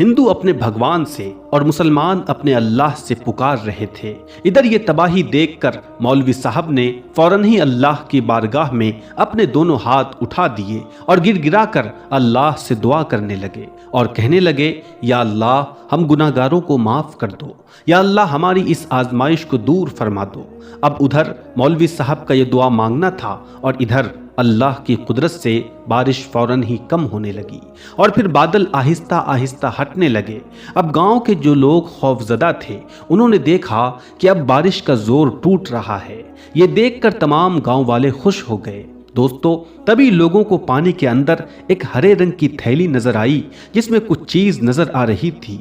ہندو اپنے بھگوان سے اور مسلمان اپنے اللہ سے پکار رہے تھے۔ ادھر یہ تباہی دیکھ کر مولوی صاحب نے فوراً ہی اللہ کی بارگاہ میں اپنے دونوں ہاتھ اٹھا دیے اور گر گرا کر اللہ سے دعا کرنے لگے اور کہنے لگے، یا اللہ ہم گناہ گاروں کو معاف کر دو، یا اللہ ہماری اس آزمائش کو دور فرما دو۔ اب ادھر مولوی صاحب کا یہ دعا مانگنا تھا اور ادھر اللہ کی قدرت سے بارش فوراً ہی کم ہونے لگی اور پھر بادل آہستہ آہستہ ہٹنے لگے۔ اب گاؤں کے جو لوگ خوف زدہ تھے انہوں نے دیکھا کہ اب بارش کا زور ٹوٹ رہا ہے۔ یہ دیکھ کر تمام گاؤں والے خوش ہو گئے۔ دوستو تبھی لوگوں کو پانی کے اندر ایک ہرے رنگ کی تھیلی نظر آئی جس میں کچھ چیز نظر آ رہی تھی۔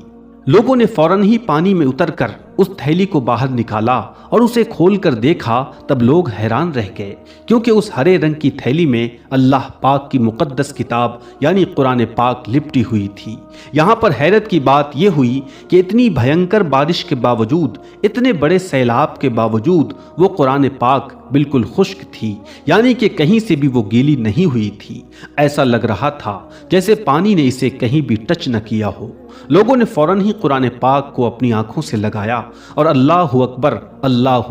لوگوں نے فوراً ہی پانی میں اتر کر اس تھیلی کو باہر نکالا اور اسے کھول کر دیکھا۔ تب لوگ حیران رہ گئے کیونکہ اس ہرے رنگ کی تھیلی میں اللہ پاک کی مقدس کتاب یعنی قرآن پاک لپٹی ہوئی تھی۔ یہاں پر حیرت کی بات یہ ہوئی کہ اتنی بھینکر بارش کے باوجود، اتنے بڑے سیلاب کے باوجود وہ قرآن پاک بالکل خشک تھی، یعنی کہ کہیں سے بھی وہ گیلی نہیں ہوئی تھی۔ ایسا لگ رہا تھا جیسے پانی نے اسے کہیں بھی ٹچ نہ کیا ہو۔ لوگوں نے فوراً ہی قرآن پاک کو اپنی آنکھوں سے لگایا اور اللہ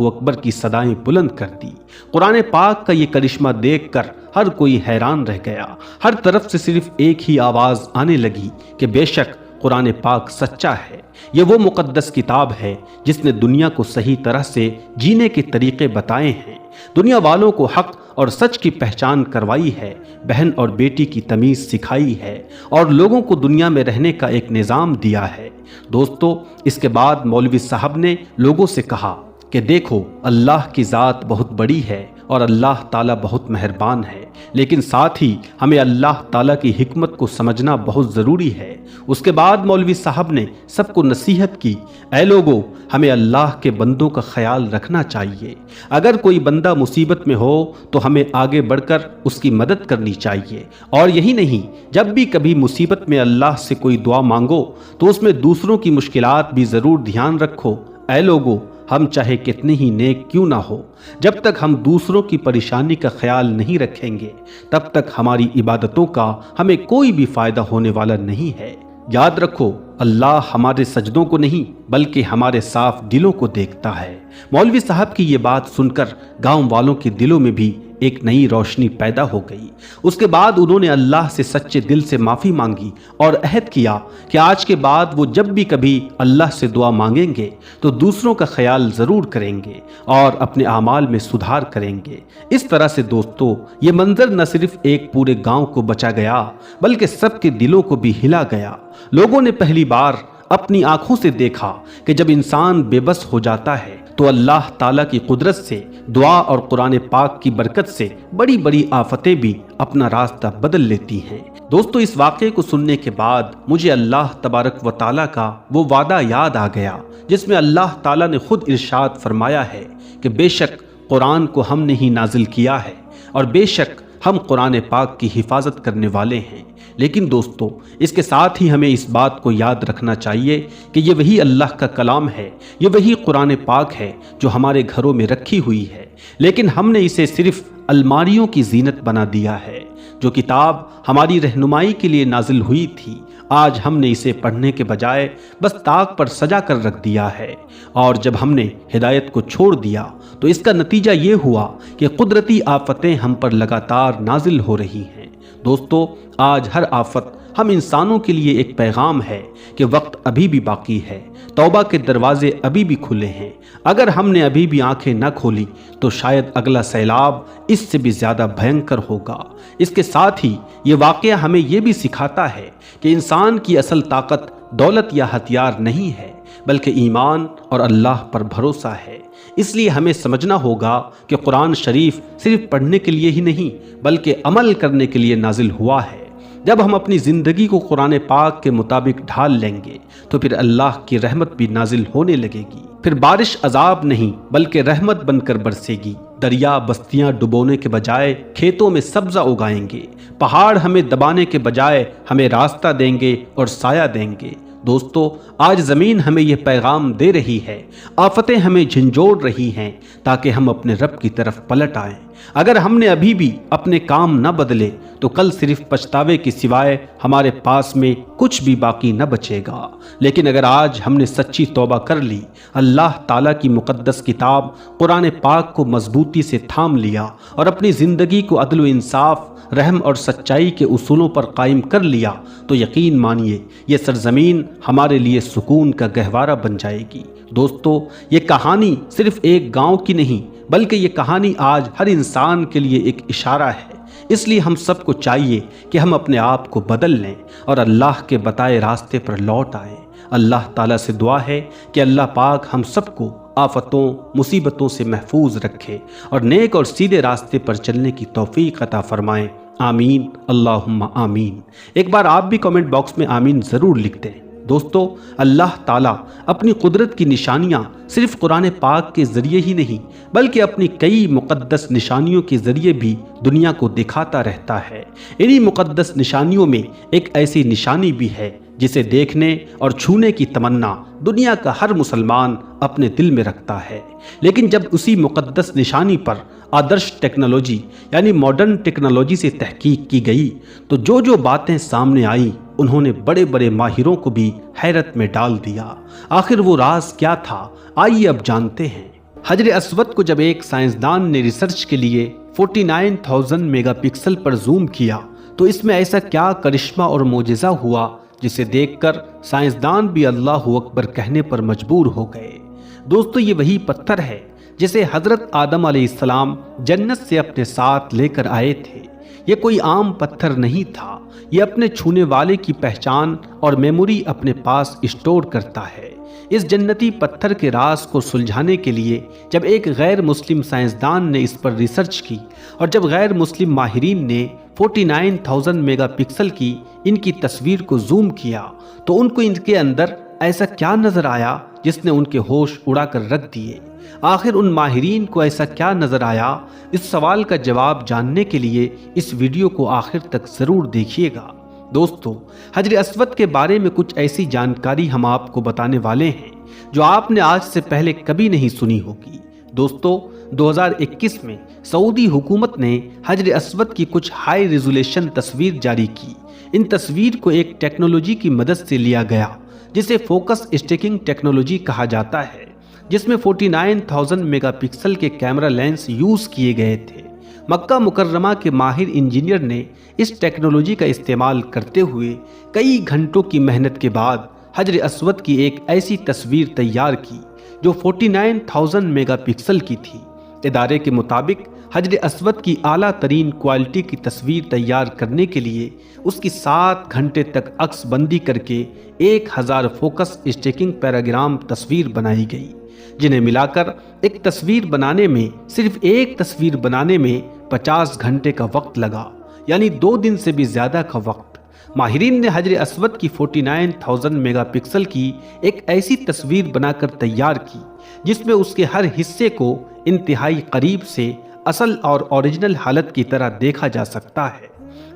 اکبر کی صدائیں بلند کر دی۔ قرآن پاک کا یہ کرشمہ دیکھ کر ہر کوئی حیران رہ گیا۔ ہر طرف سے صرف ایک ہی آواز آنے لگی کہ بے شک قرآن پاک سچا ہے، یہ وہ مقدس کتاب ہے جس نے دنیا کو صحیح طرح سے جینے کے طریقے بتائے ہیں، دنیا والوں کو حق اور سچ کی پہچان کروائی ہے، بہن اور بیٹی کی تمیز سکھائی ہے اور لوگوں کو دنیا میں رہنے کا ایک نظام دیا ہے۔ دوستو اس کے بعد مولوی صاحب نے لوگوں سے کہا کہ دیکھو اللہ کی ذات بہت بڑی ہے اور اللہ تعالیٰ بہت مہربان ہے، لیکن ساتھ ہی ہمیں اللہ تعالیٰ کی حکمت کو سمجھنا بہت ضروری ہے۔ اس کے بعد مولوی صاحب نے سب کو نصیحت کی، اے لوگو ہمیں اللہ کے بندوں کا خیال رکھنا چاہیے، اگر کوئی بندہ مصیبت میں ہو تو ہمیں آگے بڑھ کر اس کی مدد کرنی چاہیے، اور یہی نہیں جب بھی کبھی مصیبت میں اللہ سے کوئی دعا مانگو تو اس میں دوسروں کی مشکلات بھی ضرور دھیان رکھو۔ اے لوگو ہم چاہے کتنے ہی نیک کیوں نہ ہو، جب تک ہم دوسروں کی پریشانی کا خیال نہیں رکھیں گے تب تک ہماری عبادتوں کا ہمیں کوئی بھی فائدہ ہونے والا نہیں ہے۔ یاد رکھو اللہ ہمارے سجدوں کو نہیں بلکہ ہمارے صاف دلوں کو دیکھتا ہے۔ مولوی صاحب کی یہ بات سن کر گاؤں والوں کے دلوں میں بھی ایک نئی روشنی پیدا ہو گئی۔ اس کے بعد انہوں نے اللہ سے سچے دل سے معافی مانگی اور عہد کیا کہ آج کے بعد وہ جب بھی کبھی اللہ سے دعا مانگیں گے تو دوسروں کا خیال ضرور کریں گے اور اپنے اعمال میں سدھار کریں گے۔ اس طرح سے دوستو یہ منظر نہ صرف ایک پورے گاؤں کو بچا گیا بلکہ سب کے دلوں کو بھی ہلا گیا۔ لوگوں نے پہلی بار اپنی آنکھوں سے دیکھا کہ جب انسان بے بس ہو جاتا ہے تو اللہ تعالیٰ کی قدرت سے، دعا اور قرآن پاک کی برکت سے بڑی بڑی آفتیں بھی اپنا راستہ بدل لیتی ہیں۔ دوستو اس واقعے کو سننے کے بعد مجھے اللہ تبارک و تعالیٰ کا وہ وعدہ یاد آ گیا جس میں اللہ تعالیٰ نے خود ارشاد فرمایا ہے کہ بے شک قرآن کو ہم نے ہی نازل کیا ہے اور بے شک ہم قرآن پاک کی حفاظت کرنے والے ہیں۔ لیکن دوستو اس کے ساتھ ہی ہمیں اس بات کو یاد رکھنا چاہیے کہ یہ وہی اللہ کا کلام ہے، یہ وہی قرآن پاک ہے جو ہمارے گھروں میں رکھی ہوئی ہے، لیکن ہم نے اسے صرف الماریوں کی زینت بنا دیا ہے۔ جو کتاب ہماری رہنمائی کے لیے نازل ہوئی تھی آج ہم نے اسے پڑھنے کے بجائے بس طاق پر سجا کر رکھ دیا ہے، اور جب ہم نے ہدایت کو چھوڑ دیا تو اس کا نتیجہ یہ ہوا کہ قدرتی آفتیں ہم پر لگاتار نازل ہو رہی ہیں۔ دوستو آج ہر آفت ہم انسانوں کے لیے ایک پیغام ہے کہ وقت ابھی بھی باقی ہے، توبہ کے دروازے ابھی بھی کھلے ہیں۔ اگر ہم نے ابھی بھی آنکھیں نہ کھولی تو شاید اگلا سیلاب اس سے بھی زیادہ بھینکر ہوگا۔ اس کے ساتھ ہی یہ واقعہ ہمیں یہ بھی سکھاتا ہے کہ انسان کی اصل طاقت دولت یا ہتھیار نہیں ہے بلکہ ایمان اور اللہ پر بھروسہ ہے۔ اس لیے ہمیں سمجھنا ہوگا کہ قرآن شریف صرف پڑھنے کے لیے ہی نہیں بلکہ عمل کرنے کے لیے نازل ہوا ہے۔ جب ہم اپنی زندگی کو قرآن پاک کے مطابق ڈھال لیں گے تو پھر اللہ کی رحمت بھی نازل ہونے لگے گی۔ پھر بارش عذاب نہیں بلکہ رحمت بن کر برسے گی، دریا بستیاں ڈبونے کے بجائے کھیتوں میں سبزہ اگائیں گے، پہاڑ ہمیں دبانے کے بجائے ہمیں راستہ دیں گے اور سایہ دیں گے۔ دوستو آج زمین ہمیں یہ پیغام دے رہی ہے، آفتیں ہمیں جھنجھوڑ رہی ہیں تاکہ ہم اپنے رب کی طرف پلٹ آئیں۔ اگر ہم نے ابھی بھی اپنے کام نہ بدلے تو کل صرف پچھتاوے کے سوائے ہمارے پاس میں کچھ بھی باقی نہ بچے گا۔ لیکن اگر آج ہم نے سچی توبہ کر لی، اللہ تعالیٰ کی مقدس کتاب قرآن پاک کو مضبوطی سے تھام لیا اور اپنی زندگی کو عدل و انصاف، رحم اور سچائی کے اصولوں پر قائم کر لیا، تو یقین مانیے یہ سرزمین ہمارے لیے سکون کا گہوارہ بن جائے گی۔ دوستو، یہ کہانی صرف ایک گاؤں کی نہیں، بلکہ یہ کہانی آج ہر انسان کے لیے ایک اشارہ ہے۔ اس لیے ہم سب کو چاہیے کہ ہم اپنے آپ کو بدل لیں اور اللہ کے بتائے راستے پر لوٹ آئیں۔ اللہ تعالیٰ سے دعا ہے کہ اللہ پاک ہم سب کو آفتوں، مصیبتوں سے محفوظ رکھے اور نیک اور سیدھے راستے پر چلنے کی توفیق عطا فرمائے۔ آمین، اللہم آمین۔ ایک بار آپ بھی کامنٹ باکس میں آمین ضرور لکھ دیں۔ دوستو، اللہ تعالیٰ اپنی قدرت کی نشانیاں صرف قرآن پاک کے ذریعے ہی نہیں بلکہ اپنی کئی مقدس نشانیوں کے ذریعے بھی دنیا کو دکھاتا رہتا ہے۔ انہی مقدس نشانیوں میں ایک ایسی نشانی بھی ہے جسے دیکھنے اور چھونے کی تمنا دنیا کا ہر مسلمان اپنے دل میں رکھتا ہے، لیکن جب اسی مقدس نشانی پر آدرش ٹیکنالوجی یعنی ماڈرن ٹیکنالوجی سے تحقیق کی گئی تو جو باتیں سامنے آئیں انہوں نے بڑے بڑے ماہروں کو بھی حیرت میں ڈال دیا۔ آخر وہ راز کیا تھا، آئیے اب جانتے ہیں۔ حجر اسود کو جب ایک سائنسدان نے ریسرچ کے لیے 49,000 میگا پکسل پر زوم کیا تو اس میں ایسا کیا کرشمہ اور معجزہ ہوا جسے دیکھ کر سائنسدان بھی اللہ اکبر کہنے پر مجبور ہو گئے۔ دوستو، یہ وہی پتھر ہے جسے حضرت آدم علیہ السلام جنت سے اپنے ساتھ لے کر آئے تھے۔ یہ کوئی عام پتھر نہیں تھا، یہ اپنے چھونے والے کی پہچان اور میموری اپنے پاس اسٹور کرتا ہے۔ اس جنتی پتھر کے راز کو سلجھانے کے لیے جب ایک غیر مسلم سائنسدان نے اس پر ریسرچ کی اور جب غیر مسلم ماہرین نے 49,000 میگا پکسل کی ان کی تصویر کو زوم کیا تو ان کو ان کے اندر ایسا کیا نظر آیا جس نے ان کے ہوش اڑا کر رکھ دیے۔ آخر ان ماہرین کو ایسا کیا نظر آیا، اس سوال کا جواب جاننے کے لیے اس ویڈیو کو آخر تک ضرور دیکھیے گا۔ دوستو، حجر اسود کے بارے میں کچھ ایسی جانکاری ہم آپ کو بتانے والے ہیں جو آپ نے آج سے پہلے کبھی نہیں سنی ہوگی۔ دوستو، 2021 میں سعودی حکومت نے حجر اسود کی کچھ ہائی ریزولیشن تصویر جاری کی۔ ان تصویر کو ایک ٹیکنالوجی کی مدد سے لیا گیا جسے فوکس اسٹیکنگ ٹیکنالوجی کہا جاتا ہے، جس میں 49,000 میگا پکسل کے کیمرہ لینس یوز کیے گئے تھے۔ مکہ مکرمہ کے ماہر انجینئر نے اس ٹیکنالوجی کا استعمال کرتے ہوئے کئی گھنٹوں کی محنت کے بعد حجر اسود کی ایک ایسی تصویر تیار کی جو 49,000 میگا پکسل کی تھی۔ ادارے کے مطابق حجر اسود کی اعلیٰ ترین کوالٹی کی تصویر تیار کرنے کے لیے اس کی 7 گھنٹے تک عکس بندی کر کے 1000 فوکس اسٹیکنگ پیراگرام تصویر بنائی گئی، جنہیں ملا کر ایک تصویر بنانے میں صرف ایک تصویر بنانے میں 50 گھنٹے کا وقت لگا، یعنی 2 دن سے بھی زیادہ کا وقت۔ ماہرین نے حجر اسود کی 49,000 میگا پکسل کی ایک ایسی تصویر بنا کر تیار کی جس میں اس کے ہر حصے کو انتہائی قریب سے اصل اور اوریجنل حالت کی طرح دیکھا جا سکتا ہے۔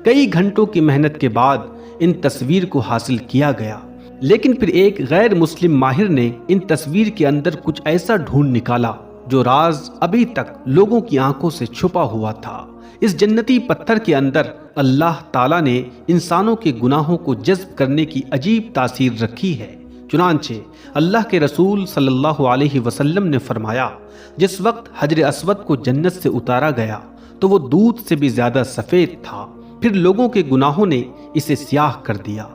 کئی گھنٹوں کی محنت کے بعد ان تصویر کو حاصل کیا گیا، لیکن پھر ایک غیر مسلم ماہر نے ان تصویر کے اندر کچھ ایسا ڈھونڈ نکالا جو راز ابھی تک لوگوں کی آنکھوں سے چھپا ہوا تھا۔ اس جنتی پتھر کے اندر اللہ تعالیٰ نے انسانوں کے گناہوں کو جذب کرنے کی عجیب تاثیر رکھی ہے۔ چنانچہ اللہ کے رسول صلی اللہ علیہ وسلم نے فرمایا، جس وقت حجر اسود کو جنت سے اتارا گیا تو وہ دودھ سے بھی زیادہ سفید تھا، پھر لوگوں کے گناہوں نے اسے سیاہ کر دیا۔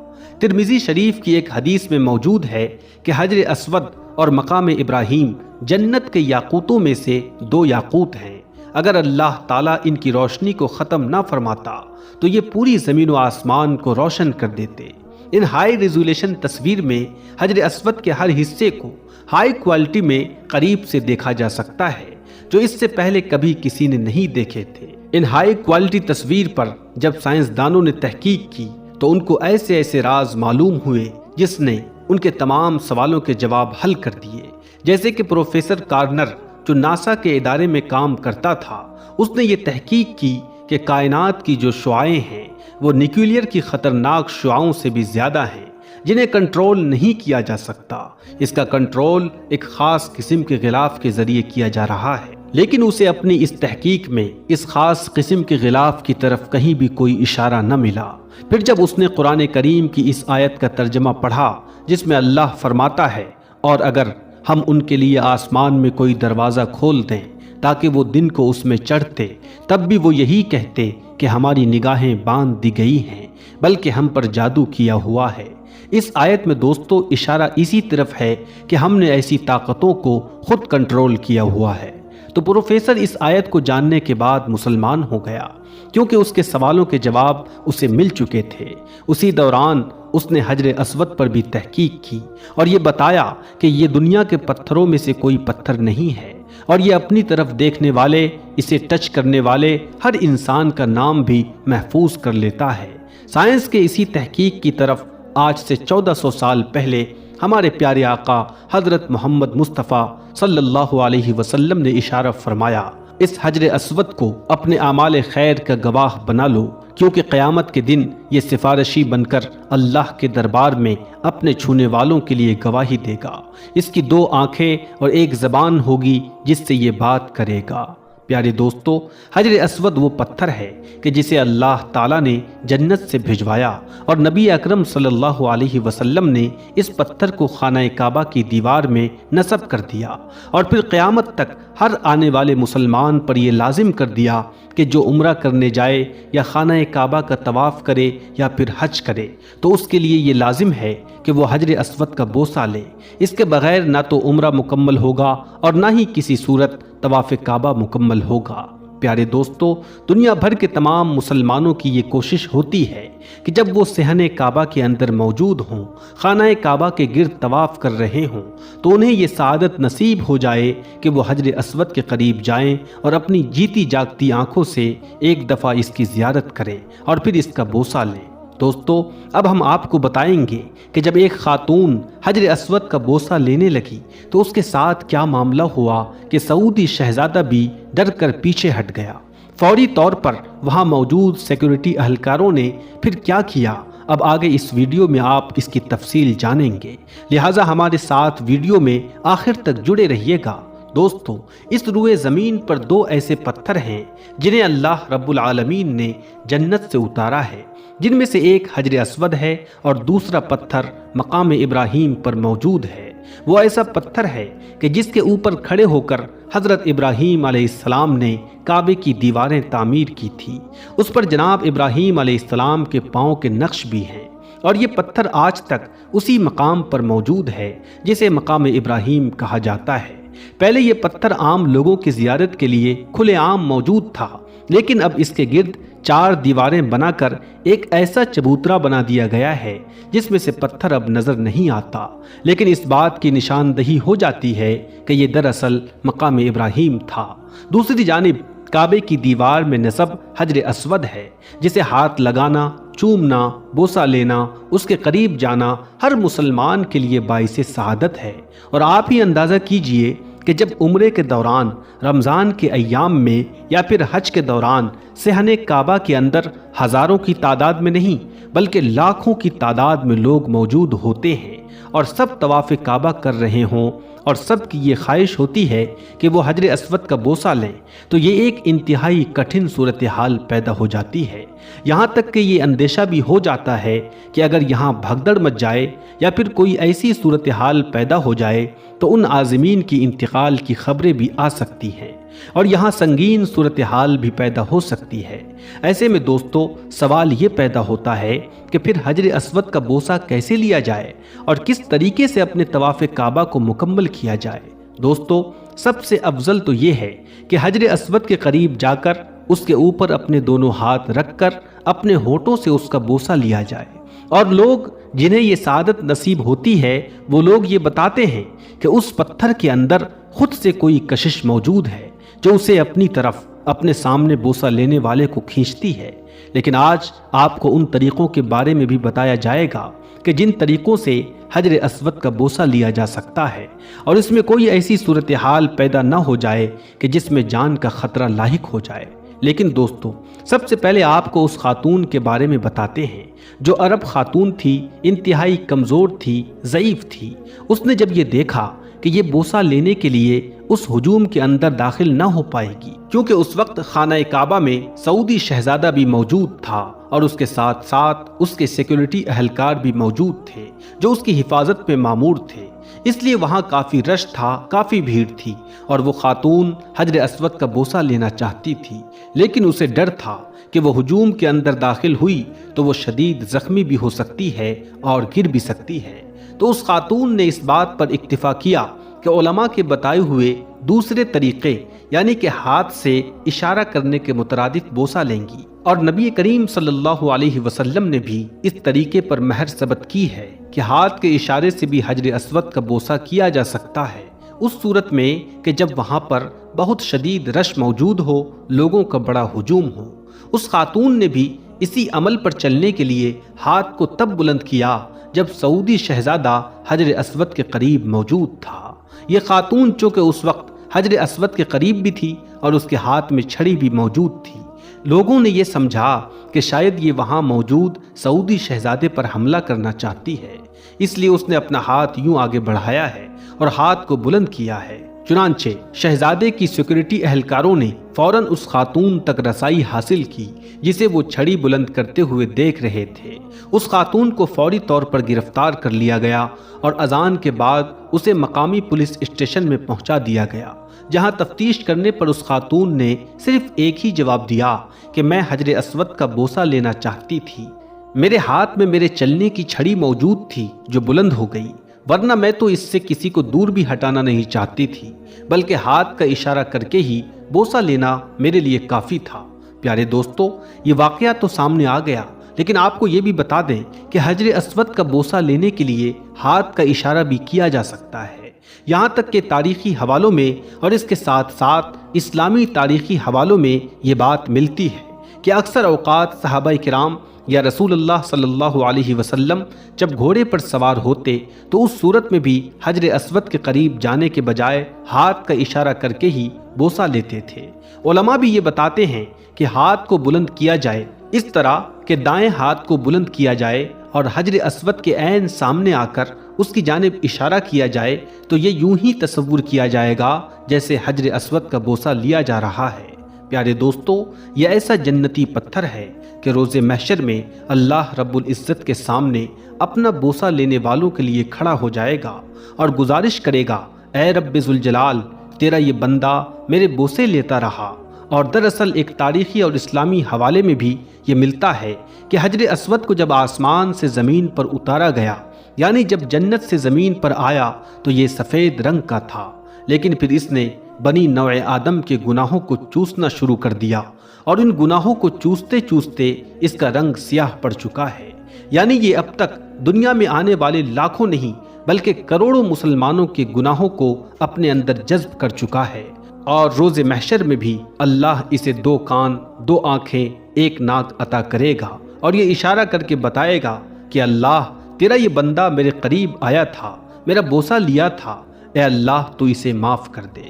ترمذی شریف کی ایک حدیث میں موجود ہے کہ حجر اسود اور مقام ابراہیم جنت کے یاقوتوں میں سے 2 یاقوت ہیں۔ اگر اللہ تعالیٰ ان کی روشنی کو ختم نہ فرماتا تو یہ پوری زمین و آسمان کو روشن کر دیتے۔ ان ہائی ریزولیشن تصویر میں حجر اسود کے ہر حصے کو ہائی کوالٹی میں قریب سے دیکھا جا سکتا ہے، جو اس سے پہلے کبھی کسی نے نہیں دیکھے تھے۔ ان ہائی کوالٹی تصویر پر جب سائنسدانوں نے تحقیق کی تو ان کو ایسے ایسے راز معلوم ہوئے جس نے ان کے تمام سوالوں کے جواب حل کر دیے۔ جیسے کہ پروفیسر کارنر جو ناسا کے ادارے میں کام کرتا تھا، اس نے یہ تحقیق کی کہ کائنات کی جو شعاعیں ہیں وہ نیوکلیئر کی خطرناک شعاعوں سے بھی زیادہ ہیں، جنہیں کنٹرول نہیں کیا جا سکتا۔ اس کا کنٹرول ایک خاص قسم کے غلاف کے ذریعے کیا جا رہا ہے۔ لیکن اسے اپنی اس تحقیق میں اس خاص قسم کے غلاف کی طرف کہیں بھی کوئی اشارہ نہ ملا۔ پھر جب اس نے قرآن کریم کی اس آیت کا ترجمہ پڑھا جس میں اللہ فرماتا ہے، اور اگر ہم ان کے لیے آسمان میں کوئی دروازہ کھول دیں تاکہ وہ دن کو اس میں چڑھتے، تب بھی وہ یہی کہتے کہ ہماری نگاہیں باندھ دی گئی ہیں، بلکہ ہم پر جادو کیا ہوا ہے۔ اس آیت میں دوستو اشارہ اسی طرف ہے کہ ہم نے ایسی طاقتوں کو خود کنٹرول کیا ہوا ہے۔ تو پروفیسر اس آیت کو جاننے کے بعد مسلمان ہو گیا، کیونکہ اس کے سوالوں کے جواب اسے مل چکے تھے۔ اسی دوران اس نے حجر اسود پر بھی تحقیق کی اور یہ بتایا کہ یہ دنیا کے پتھروں میں سے کوئی پتھر نہیں ہے، اور یہ اپنی طرف دیکھنے والے، اسے ٹچ کرنے والے ہر انسان کا نام بھی محفوظ کر لیتا ہے۔ سائنس کے اسی تحقیق کی طرف آج سے 1400 سال پہلے ہمارے پیارے آقا حضرت محمد مصطفیٰ صلی اللہ علیہ وسلم نے اشارہ فرمایا، اس حجر اسود کو اپنے اعمال خیر کا گواہ بنا لو، کیونکہ قیامت کے دن یہ سفارشی بن کر اللہ کے دربار میں اپنے چھونے والوں کے لیے گواہی دے گا۔ اس کی 2 آنکھیں اور 1 زبان ہوگی جس سے یہ بات کرے گا۔ پیارے دوستو، حجر اسود وہ پتھر ہے کہ جسے اللہ تعالیٰ نے جنت سے بھجوایا، اور نبی اکرم صلی اللہ علیہ وسلم نے اس پتھر کو خانہ کعبہ کی دیوار میں نصب کر دیا، اور پھر قیامت تک ہر آنے والے مسلمان پر یہ لازم کر دیا کہ جو عمرہ کرنے جائے یا خانہ کعبہ کا طواف کرے یا پھر حج کرے تو اس کے لیے یہ لازم ہے کہ وہ حجر اسود کا بوسہ لے۔ اس کے بغیر نہ تو عمرہ مکمل ہوگا اور نہ ہی کسی صورت طواف کعبہ مکمل ہوگا۔ پیارے دوستو، دنیا بھر کے تمام مسلمانوں کی یہ کوشش ہوتی ہے کہ جب وہ صحن کعبہ کے اندر موجود ہوں، خانہ کعبہ کے گرد طواف کر رہے ہوں، تو انہیں یہ سعادت نصیب ہو جائے کہ وہ حجر اسود کے قریب جائیں اور اپنی جیتی جاگتی آنکھوں سے ایک دفعہ اس کی زیارت کریں اور پھر اس کا بوسہ لیں۔ دوستو، اب ہم آپ کو بتائیں گے کہ جب ایک خاتون حجر اسود کا بوسہ لینے لگی تو اس کے ساتھ کیا معاملہ ہوا کہ سعودی شہزادہ بھی ڈر کر پیچھے ہٹ گیا۔ فوری طور پر وہاں موجود سیکیورٹی اہلکاروں نے پھر کیا کیا، اب آگے اس ویڈیو میں آپ اس کی تفصیل جانیں گے، لہٰذا ہمارے ساتھ ویڈیو میں آخر تک جڑے رہیے گا۔ دوستو، اس روئے زمین پر 2 ایسے پتھر ہیں جنہیں اللہ رب العالمین نے جنت سے اتارا ہے، جن میں سے ایک حجر اسود ہے اور دوسرا پتھر مقام ابراہیم پر موجود ہے۔ وہ ایسا پتھر ہے کہ جس کے اوپر کھڑے ہو کر حضرت ابراہیم علیہ السلام نے کعبے کی دیواریں تعمیر کی تھی۔ اس پر جناب ابراہیم علیہ السلام کے پاؤں کے نقش بھی ہیں، اور یہ پتھر آج تک اسی مقام پر موجود ہے جسے مقام ابراہیم کہا جاتا ہے۔ پہلے یہ پتھر عام لوگوں کی زیارت کے لیے کھلے عام موجود تھا، لیکن اب اس کے گرد 4 دیواریں بنا کر ایک ایسا چبوترا بنا دیا گیا ہے جس میں سے پتھر اب نظر نہیں آتا، لیکن اس بات کی نشاندہی ہو جاتی ہے کہ یہ دراصل مقام ابراہیم تھا۔ دوسری جانب کعبے کی دیوار میں نصب حجر اسود ہے، جسے ہاتھ لگانا، چومنا، بوسہ لینا، اس کے قریب جانا ہر مسلمان کے لیے باعث سعادت ہے۔ اور آپ ہی اندازہ کیجئے کہ جب عمرے کے دوران، رمضان کے ایام میں یا پھر حج کے دوران صحن کعبہ کے اندر ہزاروں کی تعداد میں نہیں بلکہ لاکھوں کی تعداد میں لوگ موجود ہوتے ہیں اور سب طواف کعبہ کر رہے ہوں، اور سب کی یہ خواہش ہوتی ہے کہ وہ حجر اسود کا بوسہ لیں، تو یہ ایک انتہائی کٹھن صورتحال پیدا ہو جاتی ہے۔ یہاں تک کہ یہ اندیشہ بھی ہو جاتا ہے کہ اگر یہاں بھگدڑ مچ جائے یا پھر کوئی ایسی صورتحال پیدا ہو جائے تو ان عازمین کی انتقال کی خبریں بھی آ سکتی ہیں اور یہاں سنگین صورتحال بھی پیدا ہو سکتی ہے۔ ایسے میں دوستو، سوال یہ پیدا ہوتا ہے کہ پھر حجر اسود کا بوسہ کیسے لیا جائے اور کس طریقے سے اپنے طواف کعبہ کو مکمل کیا جائے۔ دوستو، سب سے افضل تو یہ ہے کہ حجر اسود کے قریب جا کر اس کے اوپر اپنے دونوں ہاتھ رکھ کر اپنے ہونٹوں سے اس کا بوسہ لیا جائے، اور لوگ جنہیں یہ سعادت نصیب ہوتی ہے وہ لوگ یہ بتاتے ہیں کہ اس پتھر کے اندر خود سے کوئی کشش موجود ہے جو اسے اپنی طرف اپنے سامنے بوسہ لینے والے کو کھینچتی ہے۔ لیکن آج آپ کو ان طریقوں کے بارے میں بھی بتایا جائے گا کہ جن طریقوں سے حجر اسود کا بوسہ لیا جا سکتا ہے اور اس میں کوئی ایسی صورتحال پیدا نہ ہو جائے کہ جس میں جان کا خطرہ لاحق ہو جائے۔ لیکن دوستو، سب سے پہلے آپ کو اس خاتون کے بارے میں بتاتے ہیں جو عرب خاتون تھی، انتہائی کمزور تھی، ضعیف تھی۔ اس نے جب یہ دیکھا کہ یہ بوسہ لینے کے لیے اس ہجوم کے اندر داخل نہ ہو پائے گی، کیونکہ اس وقت خانہ کعبہ میں سعودی شہزادہ بھی موجود تھا اور اس کے ساتھ ساتھ اس کے سیکیورٹی اہلکار بھی موجود تھے جو اس کی حفاظت پہ مامور تھے۔ اس لیے وہاں کافی رش تھا، کافی بھیڑ تھی، اور وہ خاتون حجر اسود کا بوسہ لینا چاہتی تھی، لیکن اسے ڈر تھا کہ وہ ہجوم کے اندر داخل ہوئی تو وہ شدید زخمی بھی ہو سکتی ہے اور گر بھی سکتی ہے۔ تو اس خاتون نے اس بات پر اکتفا کیا کہ علماء کے بتائے ہوئے دوسرے طریقے یعنی کہ ہاتھ سے اشارہ کرنے کے مترادف بوسہ لیں گی، اور نبی کریم صلی اللہ علیہ وسلم نے بھی اس طریقے پر مہر ثبت کی ہے کہ ہاتھ کے اشارے سے بھی حجر اسود کا بوسہ کیا جا سکتا ہے، اس صورت میں کہ جب وہاں پر بہت شدید رش موجود ہو، لوگوں کا بڑا ہجوم ہو۔ اس خاتون نے بھی اسی عمل پر چلنے کے لیے ہاتھ کو تب بلند کیا جب سعودی شہزادہ حجر اسود کے قریب موجود تھا۔ یہ خاتون چونکہ اس وقت حجر اسود کے قریب بھی تھی اور اس کے ہاتھ میں چھڑی بھی موجود تھی، لوگوں نے یہ سمجھا کہ شاید یہ وہاں موجود سعودی شہزادے پر حملہ کرنا چاہتی ہے، اس لیے اس نے اپنا ہاتھ یوں آگے بڑھایا ہے اور ہاتھ کو بلند کیا ہے۔ چنانچہ شہزادے کی سیکورٹی اہلکاروں نے فوراً اس خاتون تک رسائی حاصل کی جسے وہ چھڑی بلند کرتے ہوئے دیکھ رہے تھے۔ اس خاتون کو فوری طور پر گرفتار کر لیا گیا اور اذان کے بعد اسے مقامی پولیس اسٹیشن میں پہنچا دیا گیا، جہاں تفتیش کرنے پر اس خاتون نے صرف ایک ہی جواب دیا کہ میں حجر اسود کا بوسہ لینا چاہتی تھی، میرے ہاتھ میں میرے چلنے کی چھڑی موجود تھی جو بلند ہو گئی، ورنہ میں تو اس سے کسی کو دور بھی ہٹانا نہیں چاہتی تھی، بلکہ ہاتھ کا اشارہ کر کے ہی بوسہ لینا میرے لیے کافی تھا۔ پیارے دوستو، یہ واقعہ تو سامنے آ گیا، لیکن آپ کو یہ بھی بتا دیں کہ حجر اسود کا بوسہ لینے کے لیے ہاتھ کا اشارہ بھی کیا جا سکتا ہے، یہاں تک کہ تاریخی حوالوں میں اور اس کے ساتھ ساتھ اسلامی تاریخی حوالوں میں یہ بات ملتی ہے کہ اکثر اوقات صحابہ کرام یا رسول اللہ صلی اللہ علیہ وسلم جب گھوڑے پر سوار ہوتے تو اس صورت میں بھی حجر اسود کے قریب جانے کے بجائے ہاتھ کا اشارہ کر کے ہی بوسہ لیتے تھے۔ علماء بھی یہ بتاتے ہیں کہ ہاتھ کو بلند کیا جائے اس طرح کہ دائیں ہاتھ کو بلند کیا جائے اور حجر اسود کے عین سامنے آ کر اس کی جانب اشارہ کیا جائے تو یہ یوں ہی تصور کیا جائے گا جیسے حجر اسود کا بوسہ لیا جا رہا ہے۔ پیارے دوستو، یہ ایسا جنتی پتھر ہے کہ روز محشر میں اللہ رب العزت کے سامنے اپنا بوسہ لینے والوں کے لیے کھڑا ہو جائے گا اور گزارش کرے گا، اے رب ذوالجلال، تیرا یہ بندہ میرے بوسے لیتا رہا۔ اور دراصل ایک تاریخی اور اسلامی حوالے میں بھی یہ ملتا ہے کہ حجر اسود کو جب آسمان سے زمین پر اتارا گیا، یعنی جب جنت سے زمین پر آیا تو یہ سفید رنگ کا تھا، لیکن پھر اس نے بنی نوع آدم کے گناہوں کو چوسنا شروع کر دیا اور ان گناہوں کو چوستے چوستے اس کا رنگ سیاہ پڑ چکا ہے، یعنی یہ اب تک دنیا میں آنے والے لاکھوں نہیں بلکہ کروڑوں مسلمانوں کے گناہوں کو اپنے اندر جذب کر چکا ہے۔ اور روز محشر میں بھی اللہ اسے 2 کان، 2 آنکھیں، 1 ناک عطا کرے گا اور یہ اشارہ کر کے بتائے گا کہ اللہ، تیرا یہ بندہ میرے قریب آیا تھا، میرا بوسہ لیا تھا، اے اللہ تو اسے معاف کر دے۔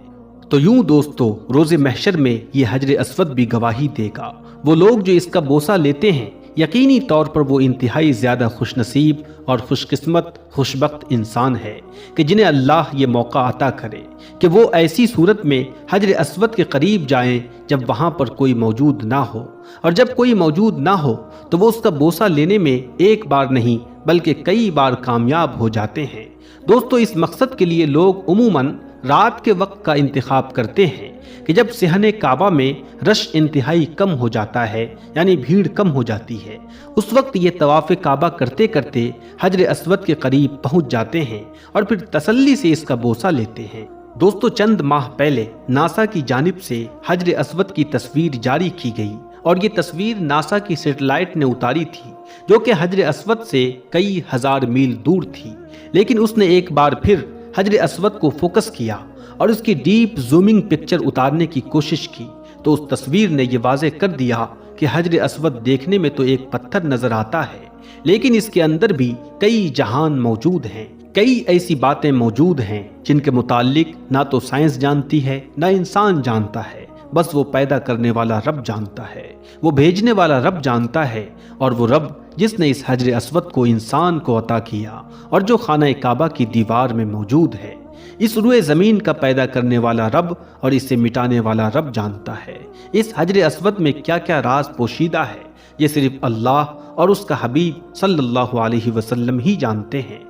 تو یوں دوستو، روز محشر میں یہ حجر اسود بھی گواہی دے گا۔ وہ لوگ جو اس کا بوسہ لیتے ہیں یقینی طور پر وہ انتہائی زیادہ خوش نصیب اور خوش قسمت، خوشبخت انسان ہے کہ جنہیں اللہ یہ موقع عطا کرے کہ وہ ایسی صورت میں حجر اسود کے قریب جائیں جب وہاں پر کوئی موجود نہ ہو، اور جب کوئی موجود نہ ہو تو وہ اس کا بوسہ لینے میں ایک بار نہیں بلکہ کئی بار کامیاب ہو جاتے ہیں۔ دوستو، اس مقصد کے لیے لوگ عموماً رات کے وقت کا انتخاب کرتے ہیں کہ جب صحن کعبہ میں رش انتہائی کم ہو جاتا ہے، یعنی بھیڑ کم ہو جاتی ہے، اس وقت یہ طواف کعبہ کرتے کرتے حجر اسود کے قریب پہنچ جاتے ہیں اور پھر تسلی سے اس کا بوسہ لیتے ہیں۔ دوستو، چند ماہ پہلے ناسا کی جانب سے حجر اسود کی تصویر جاری کی گئی اور یہ تصویر ناسا کی سیٹلائٹ نے اتاری تھی جو کہ حجر اسود سے کئی ہزار میل دور تھی، لیکن اس نے ایک بار پھر حجر اسود کو فوکس کیا اور اس کی ڈیپ زومنگ پکچر اتارنے کی کوشش کی تو اس تصویر نے یہ واضح کر دیا کہ حجر اسود دیکھنے میں تو ایک پتھر نظر آتا ہے، لیکن اس کے اندر بھی کئی جہان موجود ہیں، کئی ایسی باتیں موجود ہیں جن کے متعلق نہ تو سائنس جانتی ہے نہ انسان جانتا ہے، بس وہ پیدا کرنے والا رب جانتا ہے، وہ بھیجنے والا رب جانتا ہے، اور وہ رب جس نے اس حجر اسود کو انسان کو عطا کیا اور جو خانہ کعبہ کی دیوار میں موجود ہے، اس روئے زمین کا پیدا کرنے والا رب اور اسے مٹانے والا رب جانتا ہے۔ اس حجر اسود میں کیا کیا راز پوشیدہ ہے، یہ صرف اللہ اور اس کا حبیب صلی اللہ علیہ وسلم ہی جانتے ہیں۔